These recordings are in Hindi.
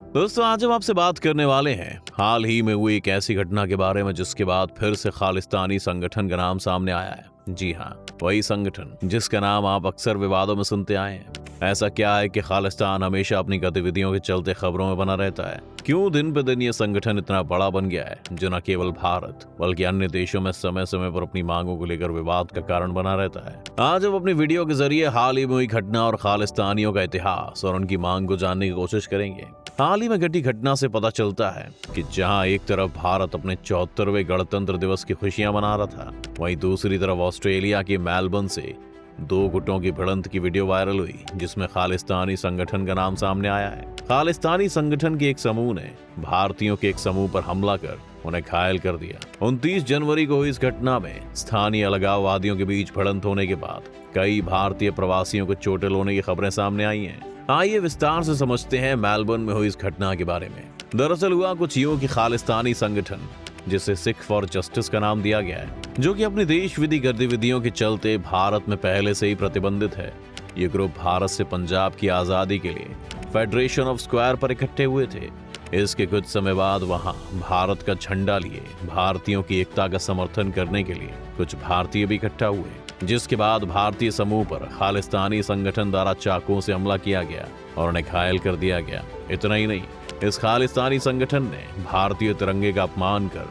दोस्तों, आज हम आपसे बात करने वाले हैं हाल ही में हुई एक ऐसी घटना के बारे में जिसके बाद फिर से खालिस्तानी संगठन का नाम सामने आया है। जी हाँ, वही संगठन जिसका नाम आप अक्सर विवादों में सुनते आए हैं। ऐसा क्या है कि खालिस्तान हमेशा अपनी गतिविधियों के चलते खबरों में बना रहता है? क्यों दिन पे दिन ये संगठन इतना बड़ा बन गया है जो न केवल भारत बल्कि अन्य देशों में समय समय पर अपनी मांगों को लेकर विवाद का कारण बना रहता है? आज हम अपनी वीडियो के जरिए हाल ही में हुई घटना और खालिस्तानियों का इतिहास और उनकी मांग को जानने की कोशिश करेंगे। हाल ही में घटी घटना से पता चलता है कि जहां एक तरफ भारत अपने 74वें गणतंत्र दिवस की खुशियां मना रहा था, वहीं दूसरी तरफ ऑस्ट्रेलिया के मेलबर्न से दो गुटों की भिड़ंत की वीडियो वायरल हुई जिसमें खालिस्तानी संगठन का नाम सामने आया है। खालिस्तानी संगठन के एक समूह ने भारतीयों के एक समूह पर हमला कर उन्हें घायल कर दिया। 29 जनवरी को हुई इस घटना में स्थानीय अलगाववादियों के बीच भिड़ंत होने के बाद कई भारतीय प्रवासियों को चोटें होने की खबरें सामने आई हैं। आइए विस्तार से समझते हैं मेलबर्न में हुई इस घटना के बारे में। दरअसल हुआ कुछ यूं कि खालिस्तानी संगठन, जिसे सिख फॉर जस्टिस का नाम दिया गया है, जो कि अपनी देश विरोधी गतिविधियों के चलते भारत में पहले से ही प्रतिबंधित है। ये ग्रुप भारत से पंजाब की आजादी के लिए फेडरेशन ऑफ स्क्वायर पर इकट्ठे हुए थे। इसके कुछ समय बाद वहां भारत का झंडा लिए भारतीयों की एकता का समर्थन करने के लिए कुछ भारतीय भी इकट्ठा हुए, जिसके बाद भारतीय समूह पर खालिस्तानी संगठन द्वारा चाकुओं से हमला किया गया और उन्हें घायल कर दिया गया। इतना ही नहीं, इस खालिस्तानी संगठन ने भारतीय तिरंगे का अपमान कर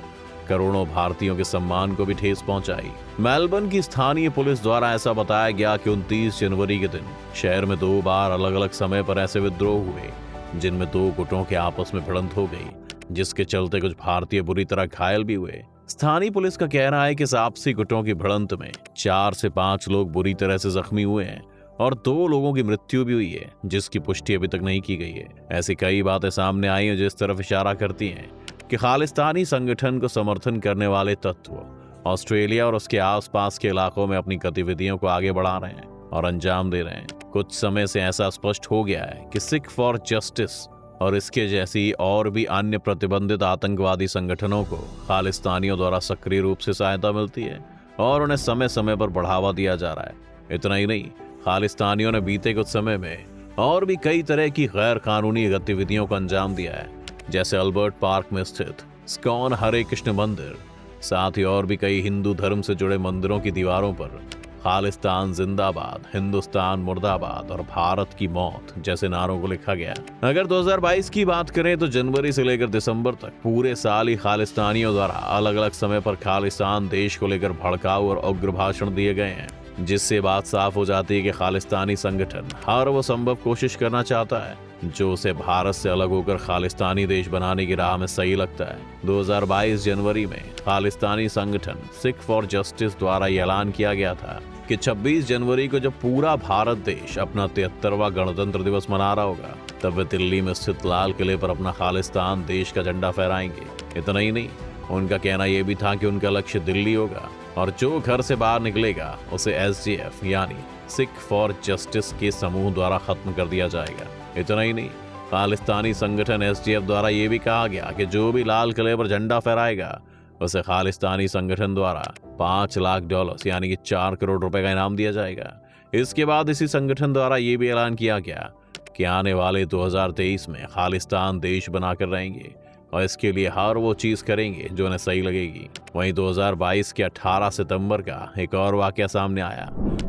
करोड़ों भारतीयों के सम्मान को भी ठेस पहुंचाई। मेलबर्न की स्थानीय पुलिस द्वारा ऐसा बताया गया कि 29 जनवरी के दिन शहर में 2 बार अलग अलग समय पर ऐसे विद्रोह हुए जिनमें 2 गुटों के आपस में भिड़ंत हो गई, जिसके चलते कुछ भारतीय बुरी तरह घायल भी हुए। स्थानीय पुलिस का कहना है कि इस आपसी गुटों की भिड़ंत में 4 से 5 लोग बुरी तरह से जख्मी हुए हैं और 2 लोगों की मृत्यु भी हुई है, जिसकी पुष्टि अभी तक नहीं की गई है। ऐसी कई बातें सामने आई हैं जो इस तरफ इशारा करती हैं कि खालिस्तानी संगठन को समर्थन करने वाले तत्व ऑस्ट्रेलिया और उसके आसपास के इलाकों में अपनी गतिविधियों को आगे बढ़ा रहे हैं और अंजाम दे रहे हैं। कुछ समय से ऐसा स्पष्ट हो गया है कि सिख फॉर जस्टिस और इसके जैसी और भी अन्य प्रतिबंधित आतंकवादी संगठनों को खालिस्तानियों द्वारा सक्रिय रूप से सहायता मिलती है और उन्हें समय समय पर बढ़ावा दिया जा रहा है। इतना ही नहीं, खालिस्तानियों ने बीते कुछ समय में और भी कई तरह की गैर कानूनी गतिविधियों को अंजाम दिया है, जैसे अल्बर्ट पार्क में स्थित स्कॉन हरे कृष्ण मंदिर, साथ ही और भी कई हिंदू धर्म से जुड़े मंदिरों की दीवारों पर खालिस्तान जिंदाबाद, हिंदुस्तान मुर्दाबाद और भारत की मौत जैसे नारों को लिखा गया। अगर 2022 की बात करें तो जनवरी से लेकर दिसंबर तक पूरे साल ही खालिस्तानियों द्वारा अलग अलग समय पर खालिस्तान देश को लेकर भड़काऊ और उग्र भाषण दिए गए हैं, जिससे बात साफ हो जाती है कि खालिस्तानी संगठन हर वो संभव कोशिश करना चाहता है जो उसे भारत से अलग होकर खालिस्तानी देश बनाने की राह में सही लगता है। 2022 जनवरी में खालिस्तानी संगठन सिख फॉर जस्टिस द्वारा यह ऐलान किया गया था कि 26 जनवरी को जब पूरा भारत देश अपना 73वां गणतंत्र दिवस मना रहा होगा, तब वे दिल्ली में स्थित लाल किले पर अपना खालिस्तान देश का झंडा फहराएंगे। इतना ही नहीं, उनका कहना यह भी था कि उनका लक्ष्य दिल्ली होगा और जो घर से बाहर निकलेगा उसे SJF यानी सिख फॉर जस्टिस के समूह द्वारा खत्म कर दिया जाएगा। इतना ही नहीं, खालिस्तानी संगठन SJF द्वारा यह भी कहा गया कि जो भी लाल किले पर झंडा फहराएगा उसे खालिस्तानी संगठन द्वारा $5 लाख यानी कि 4 करोड़ रुपए का इनाम दिया जाएगा। इसके बाद इसी संगठन द्वारा यह भी ऐलान किया गया कि आने वाले 2023 में खालिस्तान देश बनाकर रहेंगे और इसके लिए हर वो चीज करेंगे जो उन्हें सही लगेगी। वहीं 2022 के 18 सितंबर का एक और वाकया सामने आया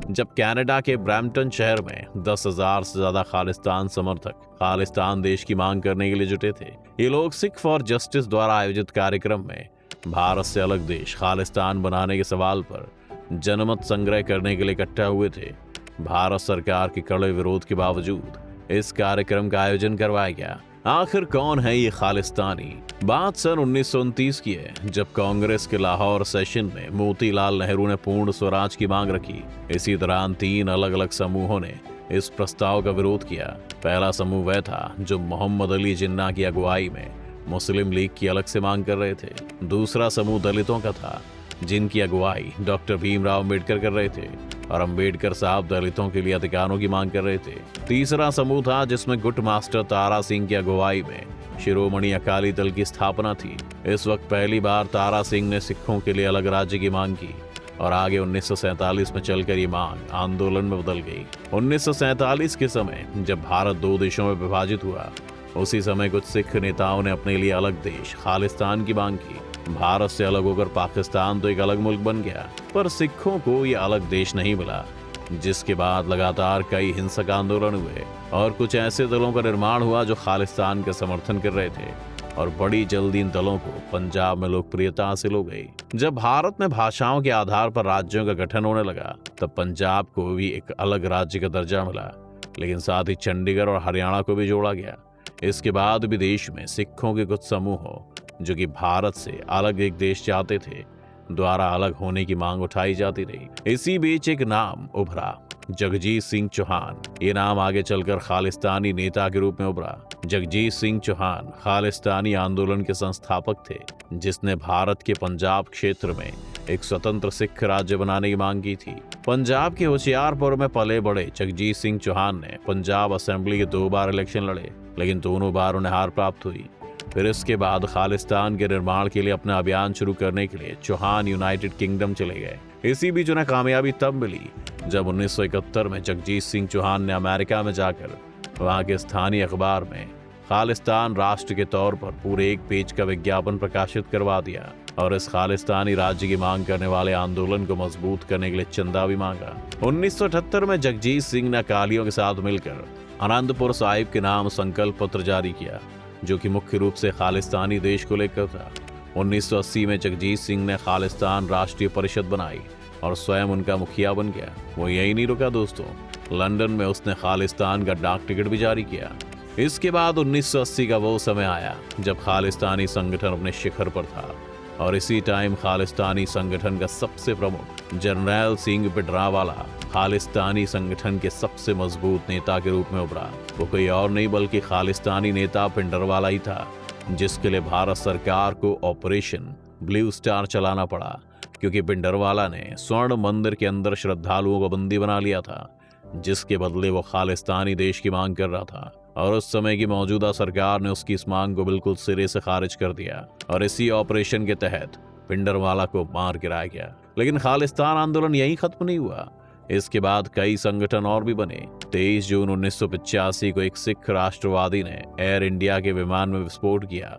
जब कनाडा के ब्रैम्पटन शहर में 10,000 से ज्यादा खालिस्तान समर्थक खालिस्तान देश की मांग करने के लिए जुटे थे। ये लोग सिख फॉर जस्टिस द्वारा आयोजित कार्यक्रम में भारत से अलग देश खालिस्तान बनाने के सवाल पर जनमत संग्रह करने के लिए इकट्ठा हुए थे। भारत सरकार के कड़े विरोध के बावजूद इस कार्यक्रम का आयोजन करवाया गया। आखिर कौन है ये खालिस्तानी? बात सन 1929 की है, जब कांग्रेस के लाहौर सेशन में मोतीलाल नेहरू ने पूर्ण स्वराज की मांग रखी। इसी दौरान 3 अलग अलग समूहों ने इस प्रस्ताव का विरोध किया। पहला समूह वह था जो मोहम्मद अली जिन्ना की अगुवाई में मुस्लिम लीग की अलग से मांग कर रहे थे। दूसरा समूह दलितों का था, जिनकी अगुवाई डॉक्टर भीमराव अम्बेडकर कर रहे थे और अम्बेडकर साहब दलितों के लिए अधिकारों की मांग कर रहे थे। तीसरा समूह था जिसमें गुट मास्टर तारा सिंह की अगुवाई में शिरोमणि अकाली दल की स्थापना थी। इस वक्त पहली बार तारा सिंह ने सिखों के लिए अलग राज्य की मांग की और आगे 1947 में चलकर ये मांग आंदोलन में बदल गई। 1947 के समय जब भारत 2 देशों में विभाजित हुआ उसी समय कुछ सिख नेताओं ने अपने लिए अलग देश खालिस्तान की मांग की। भारत से अलग होकर पाकिस्तान तो एक अलग मुल्क बन गया, पर सिखों को ये अलग देश नहीं मिला, जिसके बाद लगातार कई हिंसक आंदोलन हुए और कुछ ऐसे दलों का निर्माण हुआ जो खालिस्तान का समर्थन कर रहे थे, और बड़ी जल्दी इन दलों को पंजाब में लोकप्रियता हासिल हो गई। जब भारत में भाषाओं के आधार पर राज्यों का गठन होने लगा, तब पंजाब को भी एक अलग राज्य का दर्जा मिला, लेकिन साथ ही चंडीगढ़ और हरियाणा को भी जोड़ा गया। इसके बाद भी देश में सिखों के कुछ समूहों जो कि भारत से अलग एक देश चाहते थे द्वारा अलग होने की मांग उठाई जाती रही। इसी बीच एक नाम उभरा, जगजीत सिंह चौहान। ये नाम आगे चलकर खालिस्तानी नेता के रूप में उभरा। जगजीत सिंह चौहान खालिस्तानी आंदोलन के संस्थापक थे, जिसने भारत के पंजाब क्षेत्र में एक स्वतंत्र सिख राज्य बनाने की मांग की थी। पंजाब के होशियारपुर में पले बड़े जगजीत सिंह चौहान ने पंजाब असेंबली के 2 बार इलेक्शन लड़े, लेकिन दोनों बार उन्हें हार प्राप्त हुई। फिर इसके बाद खालिस्तान के निर्माण के लिए अपना अभियान शुरू करने के लिए चौहान यूनाइटेड किंगडम चले गए। इसी बीच उन्हें कामयाबी तब मिली जब 1971 में जगजीत सिंह चौहान ने अमेरिका में जाकर वहां के स्थानीय अखबार में खालिस्तान राष्ट्र के तौर पर पूरे 1 पेज का विज्ञापन प्रकाशित करवा दिया और इस खालिस्तानी राज्य की मांग करने वाले आंदोलन को मजबूत करने के लिए चंदा भी मांगा। 1978 में जगजीत सिंह ने अकालियों के साथ मिलकर आनंदपुर साहिब के नाम संकल्प पत्र जारी किया, जो कि मुख्य रूप से खालिस्तानी देश को लेकर था। 1980 में जगजीत सिंह ने खालिस्तान राष्ट्रीय परिषद बनाई और स्वयं उनका मुखिया बन गया। वो यही नहीं रुका दोस्तों, लंदन में उसने खालिस्तान का डाक टिकट भी जारी किया। इसके बाद 1980 का वो समय आया जब खालिस्तानी संगठन अपने शिखर पर था, और इसी टाइम खालिस्तानी संगठन का सबसे प्रमुख जरनैल सिंह भिंडरावाला खालिस्तानी संगठन के सबसे मजबूत नेता के रूप में उभरा। वो कोई और नहीं बल्कि खालिस्तानी नेता भिंडरावाला ही था, जिसके लिए भारत सरकार को ऑपरेशन ब्लू स्टार चलाना पड़ा, क्योंकि भिंडरावाला ने स्वर्ण मंदिर के अंदर श्रद्धालुओं को बंदी बना लिया था, जिसके बदले वो खालिस्तानी देश की मांग कर रहा था। और उस समय की मौजूदा सरकार ने उसकी इस मांग को बिल्कुल सिरे से खारिज कर दिया और इसी ऑपरेशन के तहत भिंडरावाला को मार गिराया गया। लेकिन खालिस्तान आंदोलन यहीं खत्म नहीं हुआ। इसके बाद कई संगठन और भी बने। 23 जून 1985 को एक सिख राष्ट्रवादी ने एयर इंडिया के विमान में विस्फोट किया,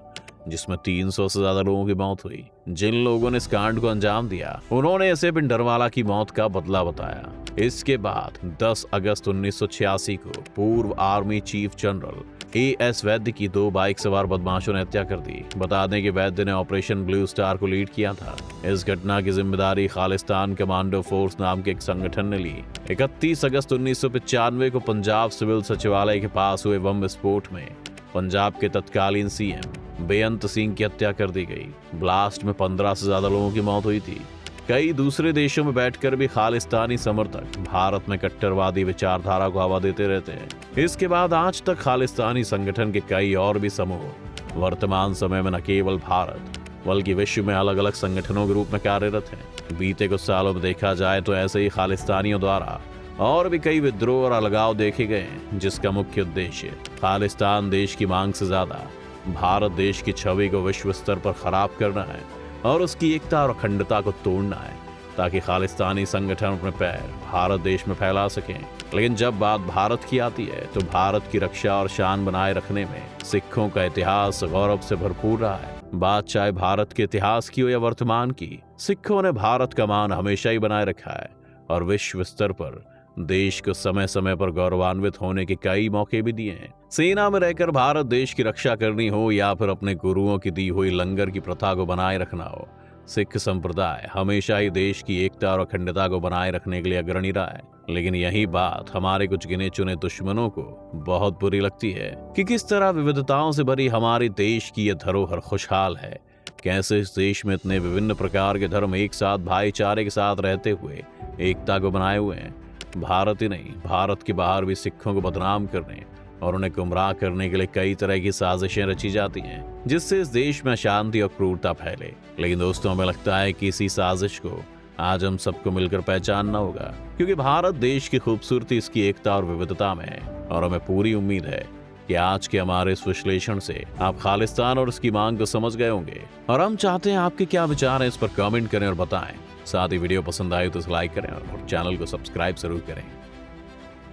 जिसमें 300 से ज्यादा लोगों की मौत हुई। जिन लोगों ने इस कांड को अंजाम दिया, उन्होंने इसे भिंडरावाला की मौत का बदला बताया। इसके बाद 10 अगस्त 1986 को पूर्व आर्मी चीफ जनरल A.S. वैद्य की 2 बाइक सवार बदमाशों ने हत्या कर दी। बता दें कि वैद्य ने ऑपरेशन ब्लू स्टार को लीड किया था। इस घटना की जिम्मेदारी खालिस्तान कमांडो फोर्स नाम के एक संगठन ने ली। 31 अगस्त 1995 को पंजाब सिविल सचिवालय के पास हुए बम विस्फोट में पंजाब के तत्कालीन CM बेअंत सिंह की हत्या कर दी गई। ब्लास्ट में 15 से ज्यादा लोगों की मौत हुई थी। कई दूसरे देशों में बैठकर भी खालिस्तानी समर्थक भारत में कट्टरवादी विचारधारा को हवा देते रहते हैं। इसके बाद आज तक खालिस्तानी संगठन के कई और भी समूह वर्तमान समय में न केवल भारत बल्कि विश्व में अलग अलग संगठनों के रूप में कार्यरत हैं। बीते कुछ सालों में देखा जाए तो ऐसे ही खालिस्तानियों द्वारा और भी कई विद्रोह और अलगाव देखे गए हैं, जिसका मुख्य उद्देश्य खालिस्तान देश की मांग से ज्यादा भारत देश की छवि को विश्व स्तर पर खराब करना है और उसकी एकता और अखंडता को तोड़ना है, ताकि खालिस्तानी संगठन अपने पैर भारत देश में फैला सकें। लेकिन जब बात भारत की आती है तो भारत की रक्षा और शान बनाए रखने में सिखों का इतिहास गौरव से भरपूर रहा है। बात चाहे भारत के इतिहास की हो या वर्तमान की, सिखों ने भारत का मान हमेशा ही बनाए रखा है और विश्व स्तर पर देश को समय समय पर गौरवान्वित होने के कई मौके भी दिए हैं। सेना में रहकर भारत देश की रक्षा करनी हो या फिर अपने गुरुओं की दी हुई लंगर की प्रथा को बनाए रखना हो, सिख संप्रदाय हमेशा ही देश की एकता और अखंडता को बनाए रखने के लिए अग्रणी रहा है। लेकिन यही बात हमारे कुछ गिने चुने दुश्मनों को बहुत बुरी लगती है कि किस तरह विविधताओं से भरी हमारे देश की यह धरोहर खुशहाल है। कैसे इस देश में इतने विभिन्न प्रकार के धर्म एक साथ भाईचारे के साथ रहते हुए एकता को बनाए हुए हैं। भारत ही नहीं, भारत के बाहर भी सिखों को बदनाम करने और उन्हें गुमराह करने के लिए कई तरह की साजिशें रची जाती हैं, जिससे इस देश में अशांति और क्रूरता फैले। लेकिन दोस्तों, हमें लगता है कि इसी साजिश को आज हम सबको मिलकर पहचानना होगा, क्योंकि भारत देश की खूबसूरती इसकी एकता और विविधता में है। और हमें पूरी उम्मीद है कि आज के हमारे इस विश्लेषण से आप खालिस्तान और इसकी मांग को समझ गए होंगे। और हम चाहते हैं आपके क्या विचार हैं इस पर कमेंट करें और बताएं। साथ ही वीडियो पसंद आए तो लाइक करें और चैनल को सब्सक्राइब जरूर करें।